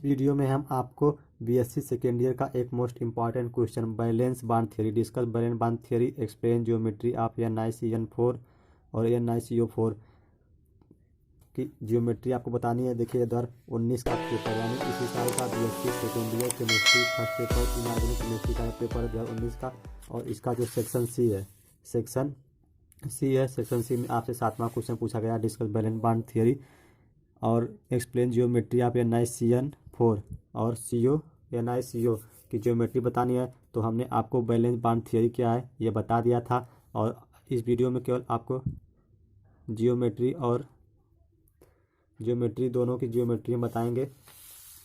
Video में हम आपको बीएससी सेकेंड ईयर का एक most important question balance bond theory discuss balance bond theory explain geometry of NiCN4 और NiCO4 की ज्योमेट्री आपको बतानी है। देखिए 2019 का पेपर यानी इसी साल का BSc second year chemistry first paper inorganic chemistry का पेपर 2019 का। और इसका जो सेक्शन सी है सेक्शन सी में आपसे 7वां क्वेश्चन पूछा गया डिस्कस बैलेंस बांड थ्योरी और एक्सप्लेन जियोमेट्री ऑफ NiCN4 और NiCO की ज्योमेट्री बतानी है। तो हमने आपको बैलेंस बांड थ्योरी क्या है ये बता दिया था और इस वीडियो में केवल आपको जियोमेट्री और ज्योमेट्री दोनों की ज्योमेट्री बताएंगे।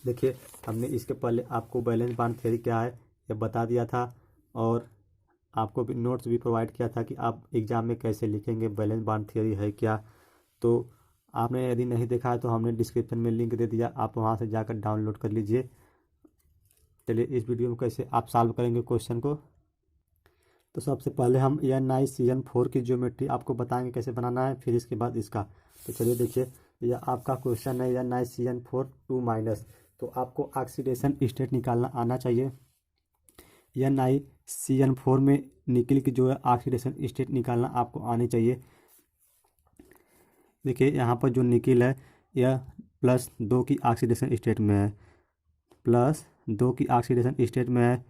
देखिए हमने इसके पहले आपको बैलेंस बांड थ्योरी क्या है ये बता दिया था और आपको भी नोट्स भी प्रोवाइड किया था कि आप एग्ज़ाम में कैसे लिखेंगे बैलेंस बांड थ्योरी है क्या। तो आपने यदि नहीं देखा है तो हमने डिस्क्रिप्शन में लिंक दे दिया, आप वहां से जाकर डाउनलोड कर लीजिए। चलिए इस वीडियो में कैसे आप सॉल्व करेंगे क्वेश्चन को। तो सबसे पहले हम NiCN4 की ज्योमेट्री आपको बताएंगे कैसे बनाना है, फिर इसके बाद इसका। तो चलिए देखिए यह आपका क्वेश्चन है NiCN4 2-। तो आपको ऑक्सीडेशन स्टेट निकालना आना चाहिए। NiCN4 में निकिल की जो है ऑक्सीडेशन स्टेट निकालना आपको आनी चाहिए। देखिए यहाँ पर जो निकिल है यह +2 की ऑक्सीडेशन स्टेट में है, +2 की ऑक्सीडेशन स्टेट में है।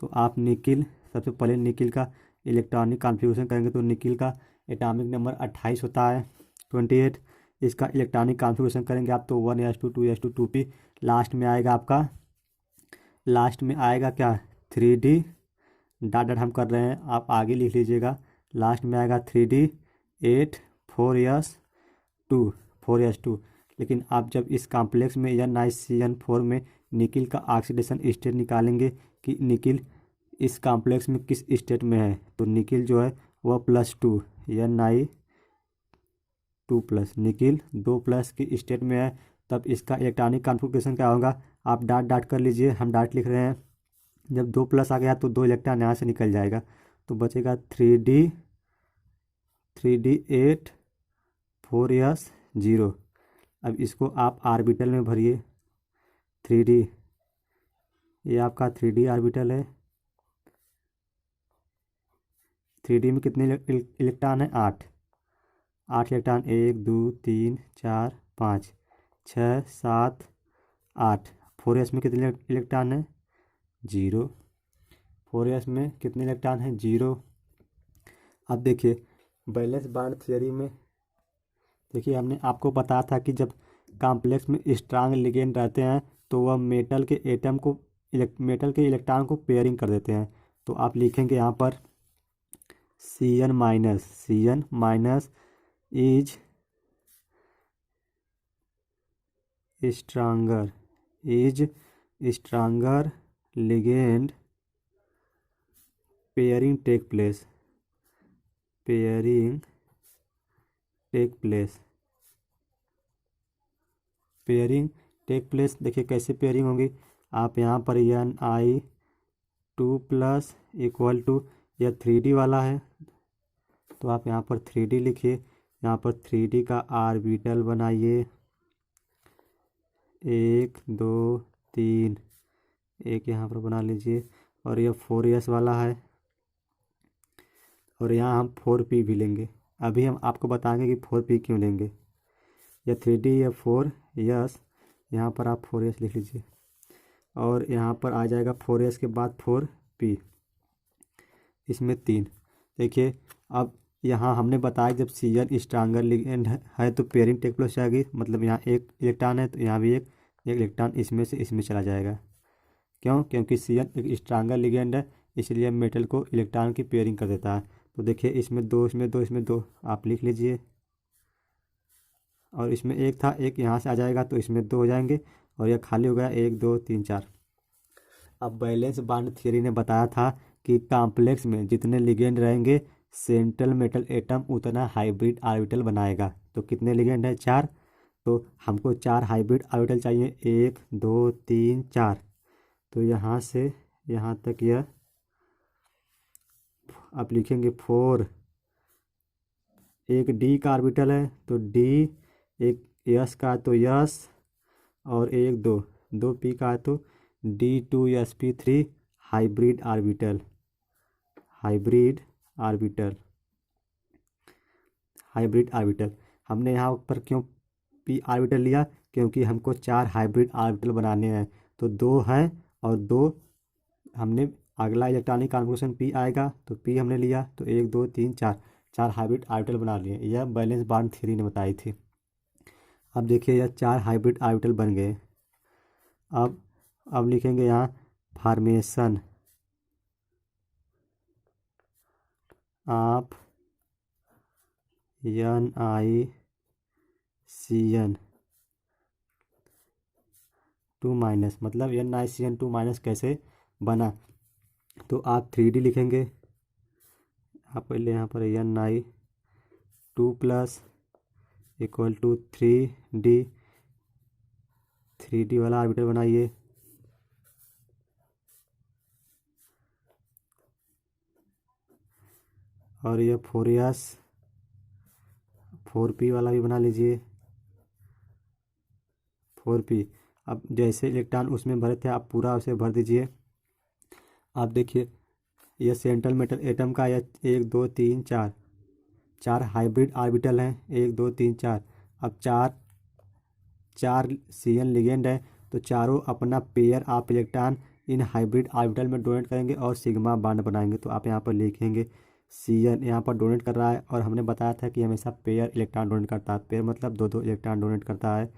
तो आप निकिल सबसे पहले निकिल का इलेक्ट्रॉनिक कॉन्फ़िगरेशन करेंगे तो निकिल का एटॉमिक नंबर 28 होता है 28। इसका इलेक्ट्रॉनिक कॉन्फ़िगरेशन करेंगे आप तो 1s2 2s2 2p लास्ट में आएगा क्या 3d डॉट डॉट हम कर रहे हैं, आप आगे लिख लीजिएगा। लास्ट में आएगा 3d 8 4s2। लेकिन आप जब इस कॉम्प्लेक्स में NiCN4 में निकिल का ऑक्सीडेशन स्टेट निकालेंगे कि निकिल इस कॉम्प्लेक्स में किस स्टेट में है, तो निकिल जो है वह +2 Ni2+ निकिल 2+ की स्टेट में है। तब इसका इलेक्ट्रॉनिक कॉन्फ़िगरेशन क्या होगा, आप डॉट डॉट कर लीजिए, हम डॉट लिख रहे हैं। जब 2+ आ गया तो 2 इलेक्ट्रॉन यहाँ से निकल जाएगा तो बचेगा 3d 8 4s0। अब इसको आप ऑर्बिटल में भरिए 3d, ये आपका 3d ऑर्बिटल है। 3d में कितने इलेक्ट्रॉन है 8 इलेक्ट्रॉन 1 2 3 4 5 6 7 8। 4s में कितने इलेक्ट्रॉन है 0, 4s में कितने इलेक्ट्रॉन है 0। अब देखिए बैलेंस बांड थ्योरी में देखिए हमने आपको बताया था कि जब कॉम्प्लेक्स में स्ट्रांग लिगेंड रहते हैं तो वह मेटल के इलेक्ट्रॉन को पेयरिंग कर देते हैं। तो आप लिखेंगे यहाँ पर CN- is stronger ligand pairing take place pairing take place. देखिए कैसे पेयरिंग होगी, आप यहाँ पर Ni2+ इक्वल टू यह 3d वाला है तो आप यहाँ पर 3d लिखिए। यहाँ पर 3d का ऑर्बिटल बनाइए 1 2 3 एक यहाँ पर बना लीजिए। और यह 4s वाला है और यहाँ हम 4p भी लेंगे। अभी हम आपको बताएंगे कि 4p क्यों लेंगे। यह 3d या 4s, यहाँ पर आप 4s लिख लीजिए और यहाँ पर आ जाएगा 4s के बाद 4p, इसमें 3। देखिए अब यहाँ हमने बताया जब CN स्ट्रांगर लिगेंड है तो पेयरिंग टेक प्लेस जाएगी, मतलब यहाँ एक इलेक्ट्रॉन है तो यहाँ भी एक इलेक्ट्रॉन इसमें से इसमें चला जाएगा। क्योंकि CN एक स्ट्रांगर लिगेंड है इसलिए मेटल को इलेक्ट्रॉन की पेयरिंग कर देता है। तो देखिए इसमें 2 इसमें 2 आप लिख लीजिए और इसमें एक था, एक यहाँ से आ जाएगा तो इसमें 2 हो जाएंगे और यह खाली हो गया 1 2 3 4। अब बैलेंस बांड थ्योरी ने बताया था कि कॉम्प्लेक्स में जितने लिगेंड रहेंगे सेंट्रल मेटल एटम उतना हाइब्रिड ऑर्बिटल बनाएगा। तो कितने लिगेंड है 4, तो हमको 4 हाइब्रिड ऑर्बिटल चाहिए 1 2 3 4। तो यहाँ से यहाँ तक यह आप लिखेंगे 4। एक D का ऑर्बिटल है तो D, एक S का तो S और 1 2 2p का है तो D2sp3 hybrid orbital, hybrid orbital, hybrid orbital. हमने यहाँ पर क्यों p ऑर्बिटल लिया, क्योंकि हमको 4 हाइब्रिड ऑर्बिटल बनाने हैं, तो 2 हैं और 2 हमने अगला इलेक्ट्रॉनिक कॉन्फ़िगरेशन p आएगा तो p हमने लिया, तो 1 2 3 4 4 हाइब्रिड ऑर्बिटल बना लिए। यह वैलेंस बॉन्ड थ्योरी ने बताई थी। अब देखिए यह 4 हाइब्रिड ऑर्बिटल बन गए। अब लिखेंगे यहाँ फॉर्मेशन ऑफ NiCN2 मतलब NiCN2 कैसे बना, तो आप 3D लिखेंगे। आप पहले यहाँ पर Ni2+ इक्वल टू 3D वाला ऑर्बिटल बनाइए। और यह 4p वाला भी बना लीजिए, 4p। अब जैसे इलेक्ट्रॉन उसमें भरे थे आप पूरा उसे भर दीजिए। आप देखिए यह सेंट्रल मेटल एटम का यह 1 2 3 4 4 हाइब्रिड ऑर्बिटल हैं, 1 2 3 4। अब 4 CN लिगेंड है, तो चारों अपना pair of electron in hybrid orbital में डोनेट करेंगे और सिग्मा बॉन्ड बनाएंगे। तो आप यहाँ पर लिखेंगे CN यहाँ पर डोनेट कर रहा है, और हमने बताया था कि हमेशा पेयर इलेक्ट्रॉन डोनेट करता है, पेयर मतलब 2 2 इलेक्ट्रॉन डोनेट करता है,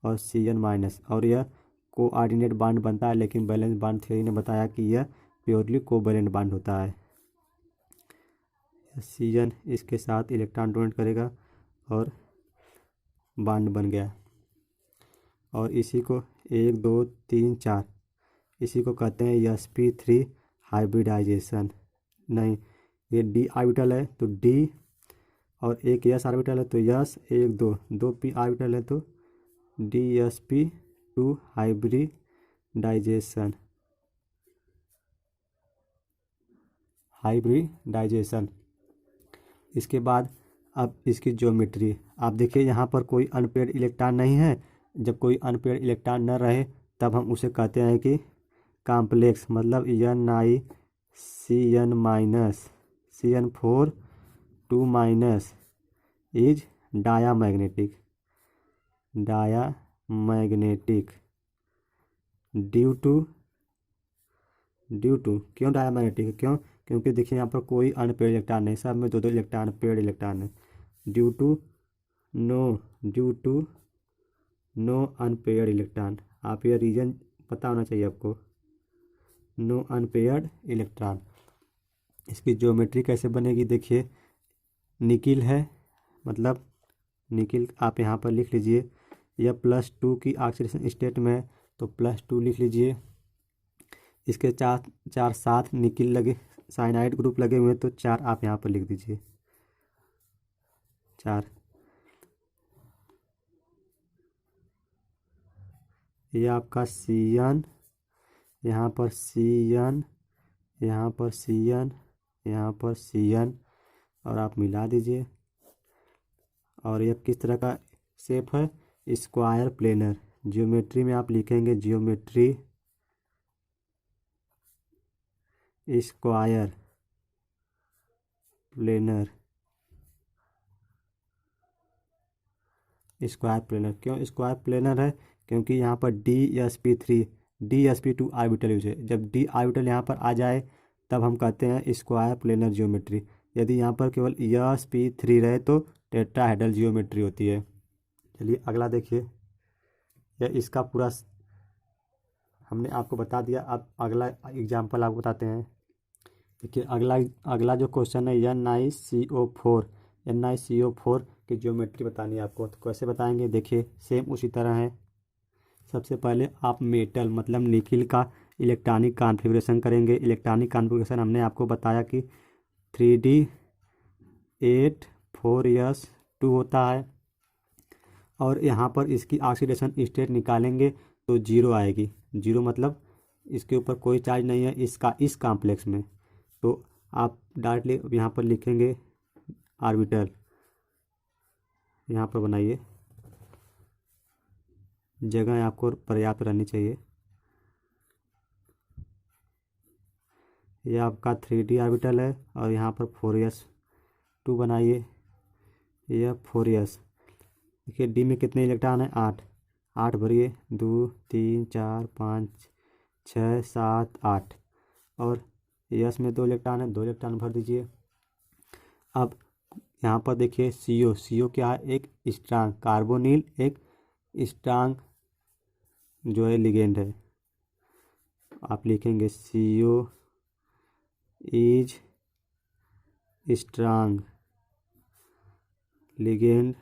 और CN-, और यह कोऑर्डिनेट बॉन्ड बनता है, लेकिन वैलेंस बॉन्ड थ्योरी ने बताया कि यह प्योरली कोवैलेंट बॉन्ड होता है। CN इसके साथ इलेक्ट्रॉन डोनेट करेगा और बॉन्ड बन गया। और इसी को 1 2 3 4 इसी को कहते हैं sp3 हाइब्रिडाइजेशन। नहीं, ये d ऑर्बिटल है तो d, और एक s ऑर्बिटल है तो s, 1 2 2p ऑर्बिटल है तो dsp2 हाइब्रिडाइजेशन, हाइब्रिडाइजेशन। इसके बाद अब इसकी ज्योमेट्री आप देखिए, यहाँ पर कोई अनपेयर्ड इलेक्ट्रॉन नहीं है। जब कोई अनपेयर्ड इलेक्ट्रॉन न रहे तब हम उसे कहते हैं कि कॉम्प्लेक्स, मतलब NiCN-CN4 is diamagnetic, diamagnetic due to क्यों डायामैग्नेटिक, क्यों, क्योंकि देखिए यहाँ पर कोई अनपेयर्ड इलेक्ट्रॉन नहीं, सब में 2 2 इलेक्ट्रॉन पेयर्ड इलेक्ट्रॉन है। Due to no unpaired electron. आप यह रीजन पता होना चाहिए आपको, नो अनपेयर्ड इलेक्ट्रॉन। इसकी ज्योमेट्री कैसे बनेगी, देखिए निकिल है, मतलब निकिल आप यहाँ पर लिख लीजिए। यह +2 की ऑक्सीडेशन स्टेट में है तो +2 लिख लीजिए। इसके 4 साथ निकिल लगे, साइनाइड ग्रुप लगे हुए हैं तो 4 आप यहाँ पर लिख दीजिए, 4। ये आपका CN, यहाँ पर CN, यहाँ पर CN, यहाँ पर CN, और आप मिला दीजिए। और यह किस तरह का शेप है, स्क्वायर प्लेनर। ज्योमेट्री में आप लिखेंगे geometry square planar, square planar. क्यों स्क्वायर प्लेनर है, क्योंकि यहाँ पर DsP2 ऑर्बिटल यूज है। जब d ऑर्बिटल यहाँ पर आ जाए तब हम कहते हैं स्क्वायर प्लेनर ज्योमेट्री। यदि यहाँ पर केवल sp3 रहे तो टेट्राहेड्रल ज्योमेट्री होती है। चलिए अगला देखिए, यह इसका पूरा हमने आपको बता दिया। अब अगला एग्जाम्पल आपको बताते हैं। देखिए अगला जो क्वेश्चन है NiCO4 की ज्योमेट्री बतानी है आपको। तो कैसे बताएंगे, देखिए सेम उसी तरह है। सबसे पहले आप मेटल मतलब निकिल का इलेक्ट्रॉनिक कॉन्फ़िगरेशन करेंगे। इलेक्ट्रॉनिक कॉन्फ़िगरेशन हमने आपको बताया कि 3D8 4s2 होता है, और यहाँ पर इसकी ऑक्सीडेशन स्टेट निकालेंगे तो 0 आएगी। 0 मतलब इसके ऊपर कोई चार्ज नहीं है इसका, इस कॉम्प्लेक्स में। तो आप डायरेक्टली यहाँ पर लिखेंगे ऑर्बिटल, यहाँ पर बनाइए जगह आपको पर्याप्त रहनी चाहिए। ये आपका 3D ऑर्बिटल है और यहाँ पर 4s2 बनाइए। यह 4s। देखिए डी में कितने इलेक्ट्रॉन है? 8। 8 भरिए, 2 3 4 5 6 7 8। और यस में 2 इलेक्ट्रॉन है, 2 इलेक्ट्रॉन भर दीजिए। अब यहाँ पर देखिए CO क्या है? एक स्ट्रांग कार्बोनिल, एक स्ट्रांग जो है लिगेंड है। आप लिखेंगे CO is strong ligand,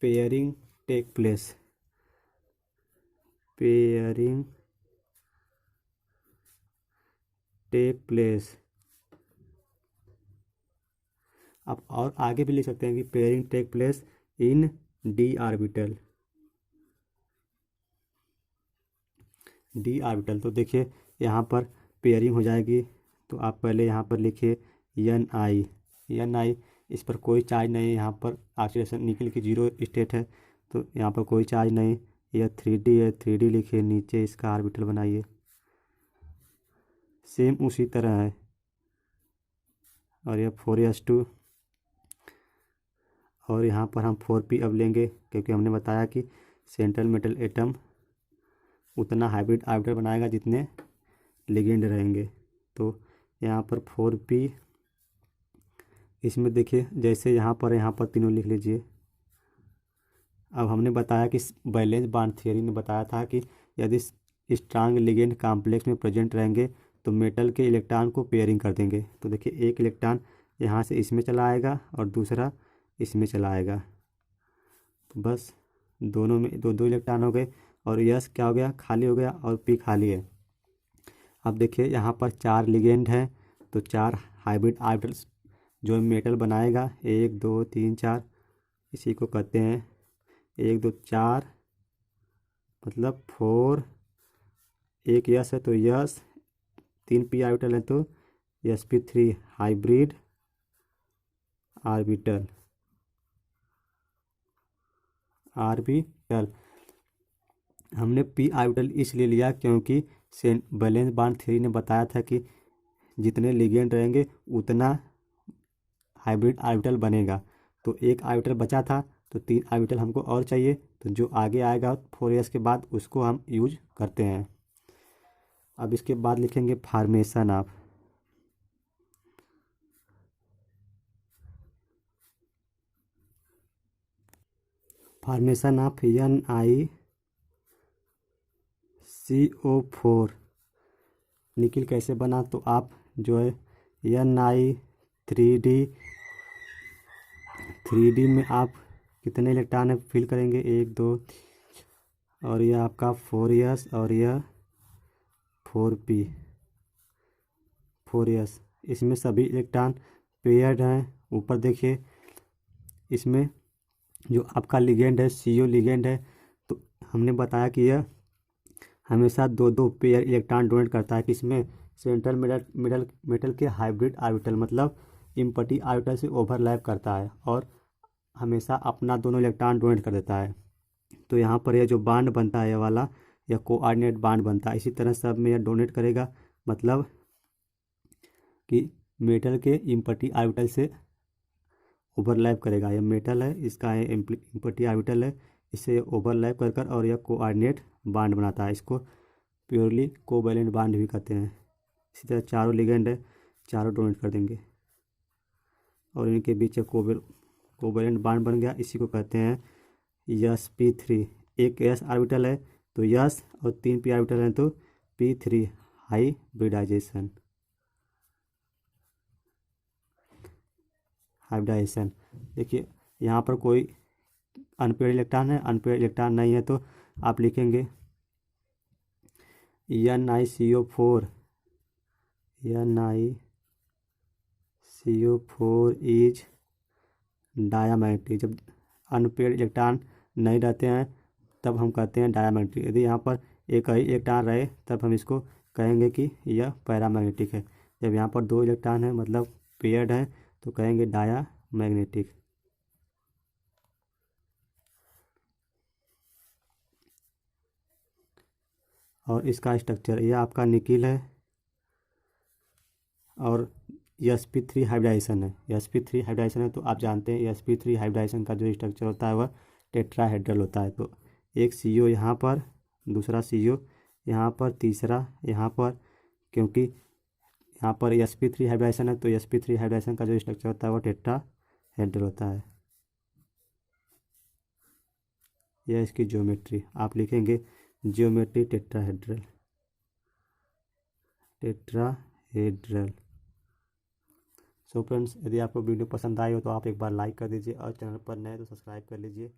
pairing take place, pairing take place. आप और आगे भी लिख सकते हैं कि pairing take place in D orbital. D orbital तो देखिए यहाँ पर पेयरिंग हो जाएगी। तो आप पहले यहाँ पर लिखिए Ni। इस पर कोई चार्ज नहीं है, यहाँ पर ऑक्सीडेशन निकल की 0 स्टेट है, तो यहाँ पर कोई चार्ज नहीं। यह 3D है, 3D लिखिए, नीचे इसका ऑर्बिटल बनाइए। सेम उसी तरह है। और यह 4s2। और यहाँ पर हम 4p अब लेंगे, क्योंकि हमने बताया कि सेंट्रल मेटल एटम उतना हाइब्रिड ऑर्बिटल बनाएगा जितने लिगेंड रहेंगे। तो यहाँ पर 4p। इसमें देखिए जैसे यहाँ पर तीनों लिख लीजिए। अब हमने बताया कि वैलेंस बॉन्ड थ्योरी ने बताया था कि यदि स्ट्रांग लिगेंड कॉम्प्लेक्स में प्रेजेंट रहेंगे तो मेटल के इलेक्ट्रॉन को पेयरिंग कर देंगे। तो देखिए एक इलेक्ट्रॉन यहाँ से इसमें चला आएगा और दूसरा इसमें चला आएगा। तो बस दोनों में 2 इलेक्ट्रॉन हो गए। और यस क्या हो गया? खाली हो गया, और पी खाली है। अब देखिए यहाँ पर 4 लिगेंड हैं, तो 4 हाइब्रिड ऑर्बिटल्स जो मेटल बनाएगा, 1 2 3 4, इसी को कहते हैं 1 2 4, मतलब 4। एक यस है तो यस, 3 पी ऑर्बिटल है तो sp3 हाइब्रिड ऑर्बिटल। हमने पी ऑर्बिटल इसलिए लिया क्योंकि वैलेंस बॉन्ड थ्योरी ने बताया था कि जितने लिगेंड रहेंगे उतना हाइब्रिड ऑर्बिटल बनेगा। तो एक ऑर्बिटल बचा था, तो 3 ऑर्बिटल हमको और चाहिए। तो जो आगे आएगा 4s के बाद उसको हम यूज करते हैं। अब इसके बाद लिखेंगे फॉर्मेशन ऑफ। NiCO4 निकिल कैसे बना? तो आप जो है Ni 3D में आप कितने इलेक्ट्रॉन है फिल करेंगे? 1 2, और यह आपका 4s और यह 4s। इसमें सभी इलेक्ट्रॉन पेयर्ड हैं। ऊपर देखिए इसमें जो आपका लिगेंड है CO लिगेंड है, तो हमने बताया कि यह हमेशा 2 पेयर इलेक्ट्रॉन डोनेट करता है। कि इसमें सेंट्रल मेटल के हाइब्रिड ऑर्बिटल, मतलब इम्पटी ऑर्बिटल से ओवरलैप करता है और हमेशा अपना दोनों इलेक्ट्रॉन डोनेट कर देता है। तो यहाँ पर यह जो बांड बनता है, यह वाला, यह कोऑर्डिनेट बांड बनता है। इसी तरह सब में यह डोनेट करेगा, मतलब कि मेटल के इम्पटी ऑर्बिटल से ओवरलैप करेगा। यह मेटल है, इसका इम्पटी ऑर्बिटल है, इससे ओवरलैप कर कर और यह कोऑर्डिनेट बांड बनाता है। इसको प्योरली कोवैलेंट बांड भी कहते हैं। इसी तरह चारों लिगेंड है, चारों डोनेट कर देंगे और इनके बीच कोवैलेंट बांड बन गया। इसी को कहते हैं sp3। एक s ऑर्बिटल है तो यस, और 3 p ऑर्बिटल है तो p3 हाइब्रिडाइजेशन। देखिए यहाँ पर कोई अनपेयर इलेक्ट्रॉन है, अनपेयर इलेक्ट्रॉन नहीं है, तो आप लिखेंगे NiCO4 इज डायामैग्नेटिक। जब अनपेयर इलेक्ट्रॉन नहीं रहते हैं तब हम कहते हैं डायामैग्नेटिक। यदि यहाँ पर एक ही इलेक्ट्रॉन रहे तब हम इसको कहेंगे कि यह पैरामैग्नेटिक है। जब यहाँ पर 2 इलेक्ट्रॉन है मतलब पेयर्ड हैं तो कहेंगे डाया मैग्नेटिक। और इसका स्ट्रक्चर ये आपका निकिल है और sp3 हाइब्रिडाइजेशन है। sp3 हाइब्रिडाइजेशन है तो आप जानते हैं sp3 हाइब्रिडाइजेशन का जो स्ट्रक्चर होता है वह टेट्राहेड्रल होता है। तो एक CO यहाँ पर, दूसरा CO यहाँ पर, तीसरा यहाँ पर, क्योंकि यहाँ पर sp3 हाइब्रिडाइजेशन है तो sp3 हाइब्रिडाइजेशन का जो स्ट्रक्चर होता है वो टेट्राहेड्रल होता है। यह इसकी ज्योमेट्री आप लिखेंगे, geometry tetrahedral, tetrahedral. So friends, यदि आपको वीडियो पसंद आई हो तो आप एक बार लाइक कर दीजिए और चैनल पर नए तो सब्सक्राइब कर लीजिए।